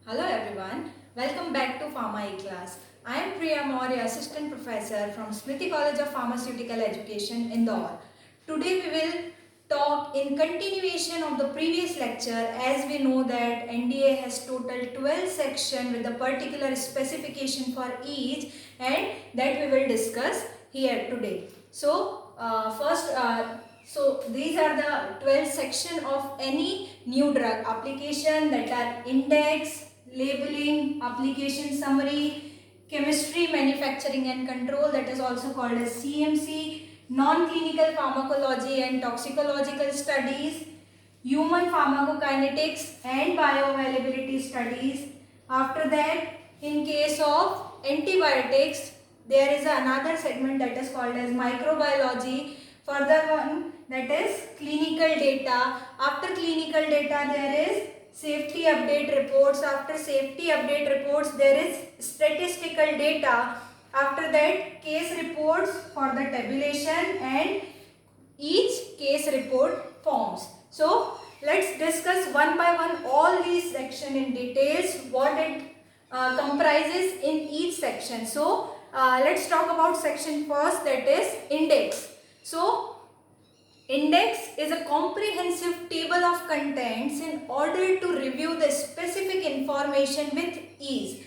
Hello everyone, welcome back to Pharma E-Class. I am Priya Maurya, Assistant Professor from Smriti College of Pharmaceutical Education, Indore. Today we will talk in continuation of the previous lecture. As we know that NDA has total 12 sections with a particular specification for each, and that we will discuss here today. So these are the 12 section of any new drug application, that are index, labeling, application summary, chemistry, manufacturing and control, that is also called as CMC, non-clinical pharmacology and toxicological studies, human pharmacokinetics and bioavailability studies. After that, in case of antibiotics, there is another segment that is called as microbiology. Further one, that is clinical data. After clinical data, there is safety update reports. After safety update reports, there is statistical data. After that, case reports for the tabulation and each case report forms. So let's discuss one by one all these sections in details, what it comprises in each section. So let's talk about section first, that is index. So index is a comprehensive table of contents in order to review the specific information with ease.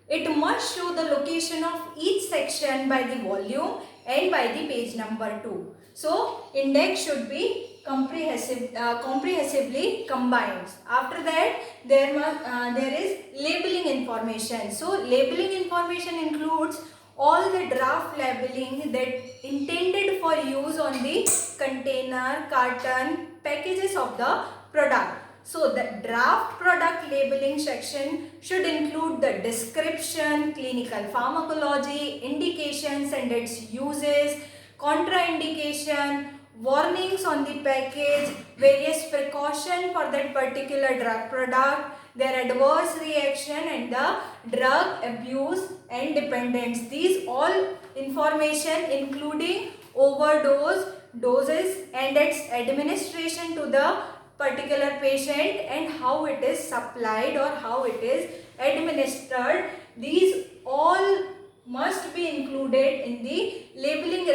It must show the location of each section by the volume and by the page number too. So index should be comprehensively combined. After that, there is labeling information. So labeling information includes all the draft labeling that intended for use on the container, carton, packages of the product. So the draft product labeling section should include the description, clinical pharmacology, indications and its uses, contraindication, warnings on the package, various precautions for that particular drug product, their adverse reaction and the drug abuse and dependence. These all information including overdose, doses and its administration to the particular patient and how it is supplied or how it is administered. These all must be included in the labeling.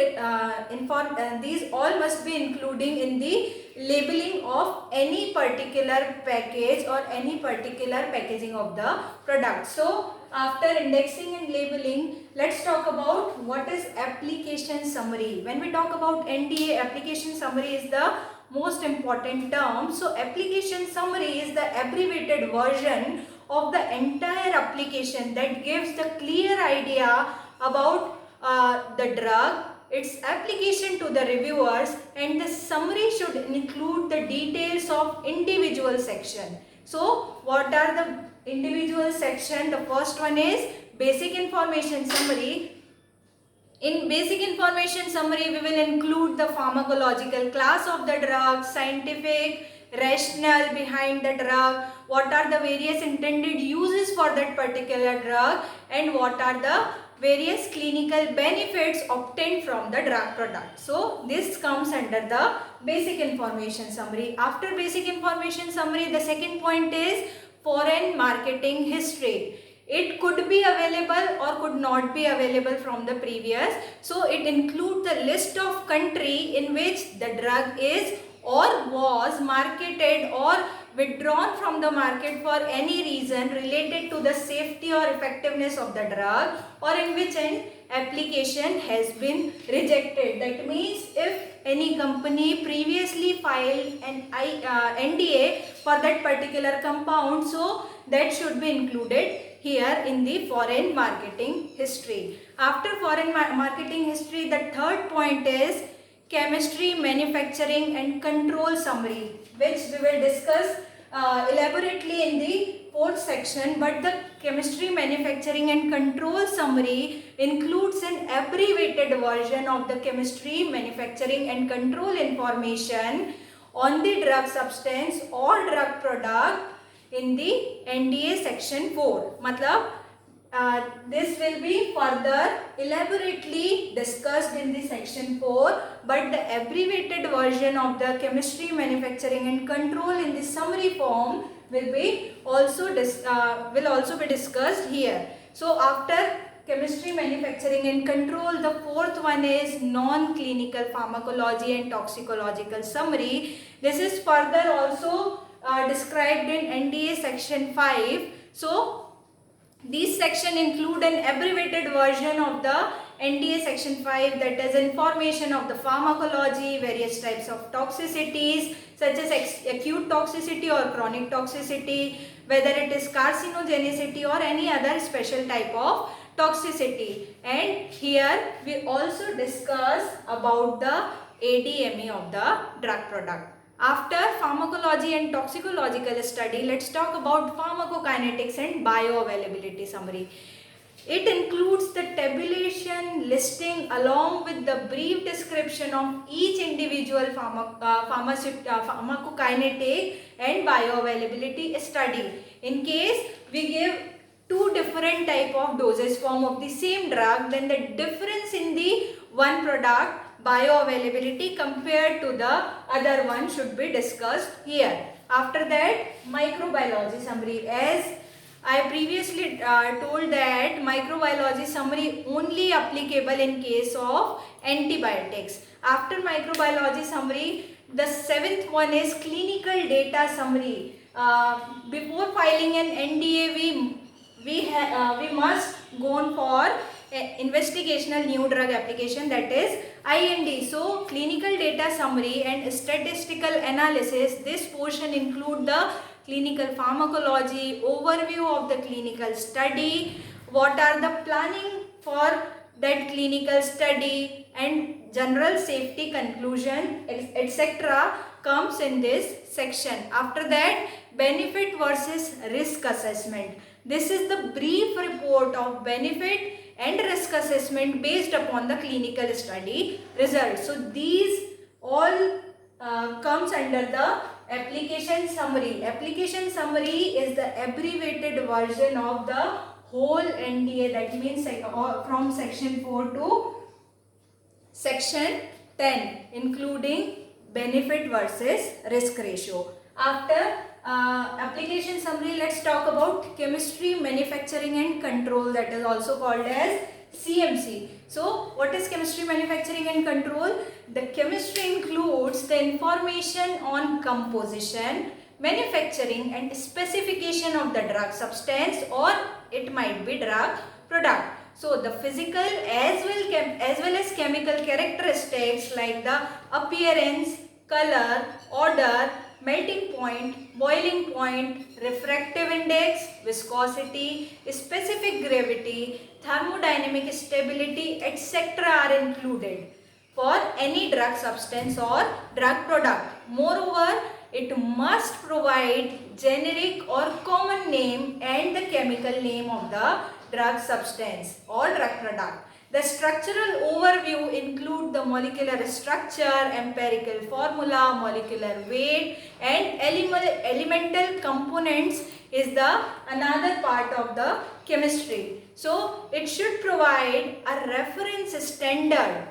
These all must be including in the labeling of any particular package or any particular packaging of the product. So after indexing and labeling, let's talk about what is application summary. When we talk about NDA, application summary is the most important term. So application summary is the abbreviated version of the entire application that gives the clear idea about the drug, its application to the reviewers, and the summary should include the details of individual section. So what are the individual section? The first one is basic information summary. In basic information summary, we will include the pharmacological class of the drug, scientific rationale behind the drug, what are the various intended uses for that particular drug, and what are the various clinical benefits obtained from the drug product. So this comes under the basic information summary. After basic information summary, the second point is foreign marketing history. It could be available or could not be available from the previous. So it includes the list of country in which the drug is or was marketed or withdrawn from the market for any reason related to the safety or effectiveness of the drug, or in which an application has been rejected. That means if any company previously filed an NDA for that particular compound, so that should be included here in the foreign marketing history. After foreign marketing history, the third point is chemistry, manufacturing and control summary, which we will discuss elaborately in the fourth section. But the chemistry, manufacturing and control summary includes an abbreviated version of the chemistry, manufacturing and control information on the drug substance or drug product in the NDA section 4. Matlab this will be further elaborately discussed in the section 4, but the abbreviated version of the chemistry, manufacturing and control in the summary form will also be discussed here. So after chemistry, manufacturing and control, the fourth one is non-clinical pharmacology and toxicological summary. This is further also described in NDA section 5. So these section include an abbreviated version of the NDA section 5, that is information of the pharmacology, various types of toxicities such as acute toxicity or chronic toxicity, whether it is carcinogenicity or any other special type of toxicity. And here we also discuss about the ADME of the drug product. After pharmacology and toxicological study, let's talk about pharmacokinetics and bioavailability summary. It includes the tabulation listing along with the brief description of each individual pharmacokinetic and bioavailability study. In case we give two different type of dosage form of the same drug, then the difference in the one product bioavailability compared to the other one should be discussed here. After that, microbiology summary. As I previously told that microbiology summary only applicable in case of antibiotics. After microbiology summary, the seventh one is clinical data summary. Before filing an NDA, we must go on for investigational new drug application, that is IND. So clinical data summary and statistical analysis, this portion include the clinical pharmacology, overview of the clinical study, what are the planning for that clinical study, and general safety conclusion, etc. comes in this section. After that, benefit versus risk assessment. This is the brief report of benefit and risk assessment based upon the clinical study results. So these all comes under the application summary. Application summary is the abbreviated version of the whole NDA, that means from section 4 to section 10, including benefit versus risk ratio. After application summary, let's talk about chemistry, manufacturing and control, that is also called as CMC. So what is chemistry, manufacturing and control? The chemistry includes the information on composition, manufacturing and specification of the drug substance, or it might be drug product. So the physical as well as chemical characteristics like the appearance, color, odor, melting point, boiling point, refractive index, viscosity, specific gravity, thermodynamic stability, etc. are included for any drug substance or drug product. Moreover, it must provide generic or common name and the chemical name of the drug substance or drug product. The structural overview include the molecular structure, empirical formula, molecular weight and elemental components is the another part of the chemistry. So it should provide a reference standard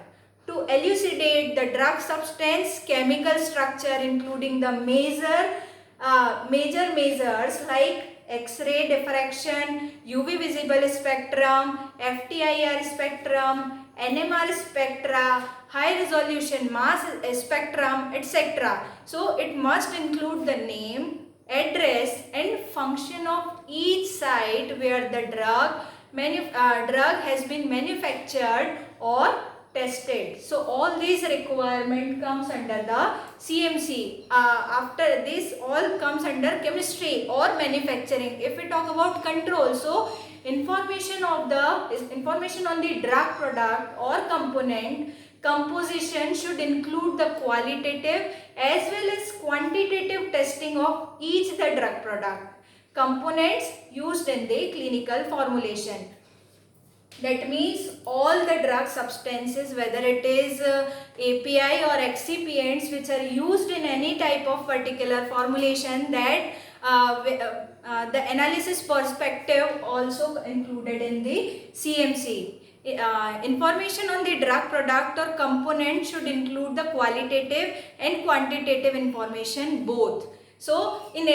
to elucidate the drug substance chemical structure, including the major measures like X-ray diffraction, UV visible spectrum, FTIR spectrum, NMR spectra, high resolution mass spectrum, etc. So it must include the name, address and function of each site where the drug has been manufactured or tested. So all these requirement comes under the CMC. After this all comes under chemistry or manufacturing. If we talk about control, so information on the drug product or component composition should include the qualitative as well as quantitative testing of each the drug product components used in the clinical formulation. That means all the drug substances, whether it is API or excipients which are used in any type of particular formulation, that the analysis perspective also included in the CMC. Information on the drug product or component should include the qualitative and quantitative information both. So in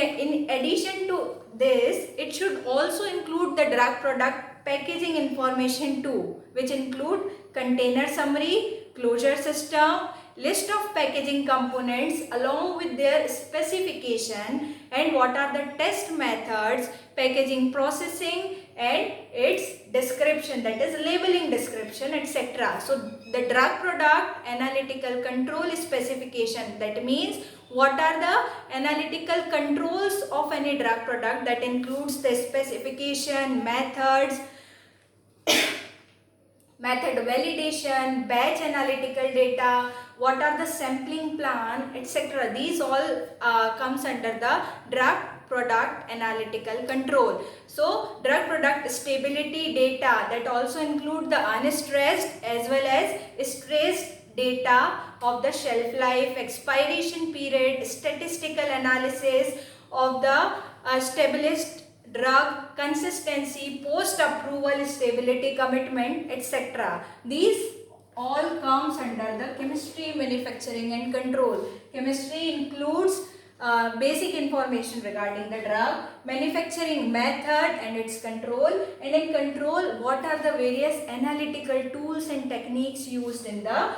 addition to this, it should also include the drug product packaging information too, which include container summary, closure system, list of packaging components along with their specification, and what are the test methods, packaging processing, and its description, that is labeling description, etc. So the drug product analytical control specification, that means what are the analytical controls of any drug product, that includes the specification, methods, method validation, batch analytical data, what are the sampling plan, etc. These all comes under the drug product analytical control. So drug product stability data, that also include the unstressed as well as stressed data of the shelf life, expiration period, statistical analysis of the established drug consistency, post approval stability commitment, etc. These all comes under the chemistry, manufacturing and control. Chemistry includes basic information regarding the drug, manufacturing method and its control, and in control what are the various analytical tools and techniques used in the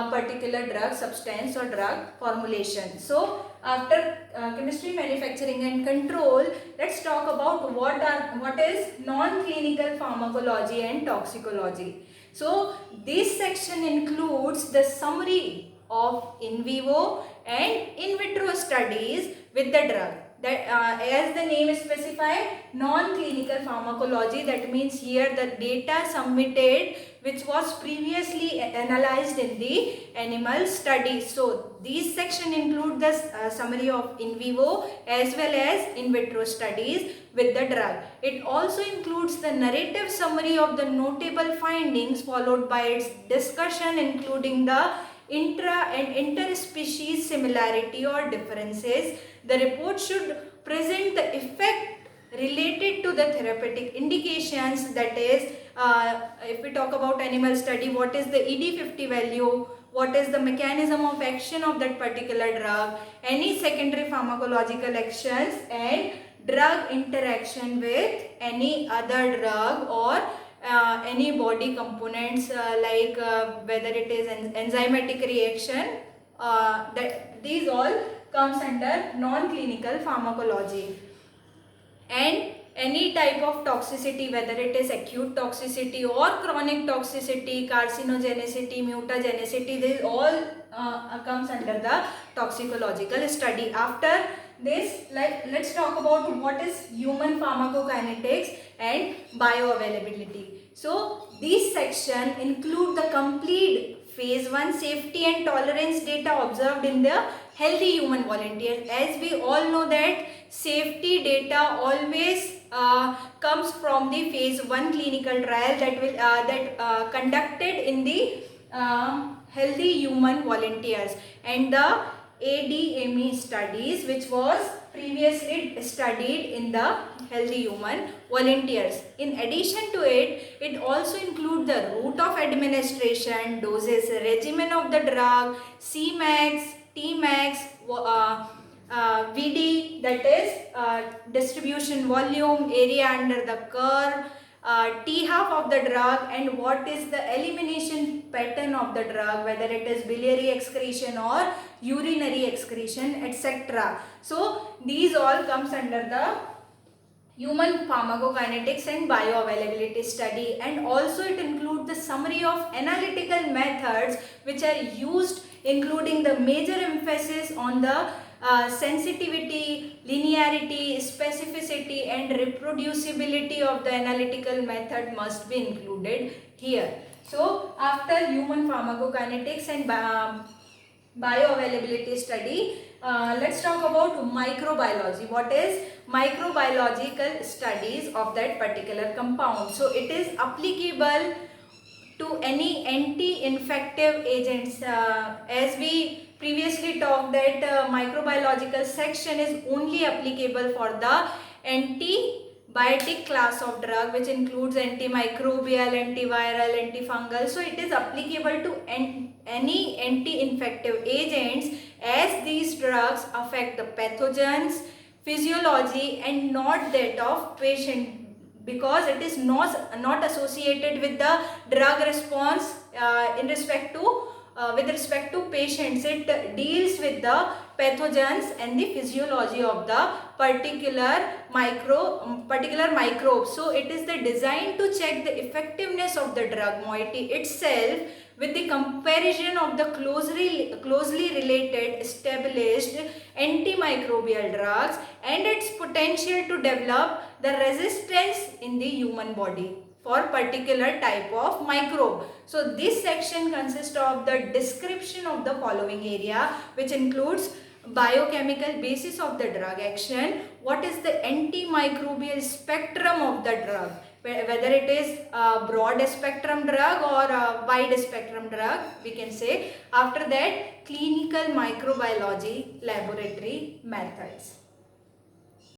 particular drug substance or drug formulation. So after chemistry, manufacturing and control, let's talk about what is non-clinical pharmacology and toxicology. So this section includes the summary of in vivo and in vitro studies with the drug. That as the name specifies, non-clinical pharmacology, that means here the data submitted which was previously analyzed in the animal studies. So these section include the summary of in vivo as well as in vitro studies with the drug. It also includes the narrative summary of the notable findings followed by its discussion, including the intra and interspecies similarity or differences. The report should present the effect related to the therapeutic indications, that is if we talk about animal study, what is the ED50 value, what is the mechanism of action of that particular drug, any secondary pharmacological actions, and drug interaction with any other drug or any body components like whether it is an enzymatic reaction, that these all comes under non-clinical pharmacology. And any type of toxicity, whether it is acute toxicity or chronic toxicity, carcinogenicity, mutagenicity, these all comes under the toxicological study. After this, let's talk about what is human pharmacokinetics and bioavailability. So these section include the complete phase 1 safety and tolerance data observed in the healthy human volunteers. As we all know that safety data always comes from the phase 1 clinical trial that conducted in the healthy human volunteers, and the ADME studies which was previously studied in the healthy human volunteers. In addition to it, it also includes the route of administration, doses, regimen of the drug, Cmax, Tmax, VD, that is distribution volume, area under the curve, T half of the drug, and what is the elimination pattern of the drug, whether it is biliary excretion or urinary excretion, etc. So these all comes under the human pharmacokinetics and bioavailability study, and also it includes the summary of analytical methods which are used, including the major emphasis on the sensitivity, linearity, specificity and reproducibility of the analytical method must be included here. So after human pharmacokinetics and bioavailability study, let's talk about microbiology. What is microbiological studies of that particular compound? So it is applicable to any anti-infective agents. As we previously talked that microbiological section is only applicable for the antibiotic class of drug, which includes antimicrobial, antiviral, antifungal. So it is applicable to any anti-infective agents as these drugs affect the pathogens, physiology and not that of patient, because it is not associated with the drug response in respect to with respect to patients. It deals with the pathogens and the physiology of the particular microbe. So it is the design to check the effectiveness of the drug moiety itself with the comparison of the closely related established antimicrobial drugs and its potential to develop the resistance in the human body for particular type of microbe. So this section consists of the description of the following area, which includes biochemical basis of the drug action, what is the antimicrobial spectrum of the drug, whether it is a broad spectrum drug or a wide spectrum drug, we can say. After that, clinical microbiology laboratory methods.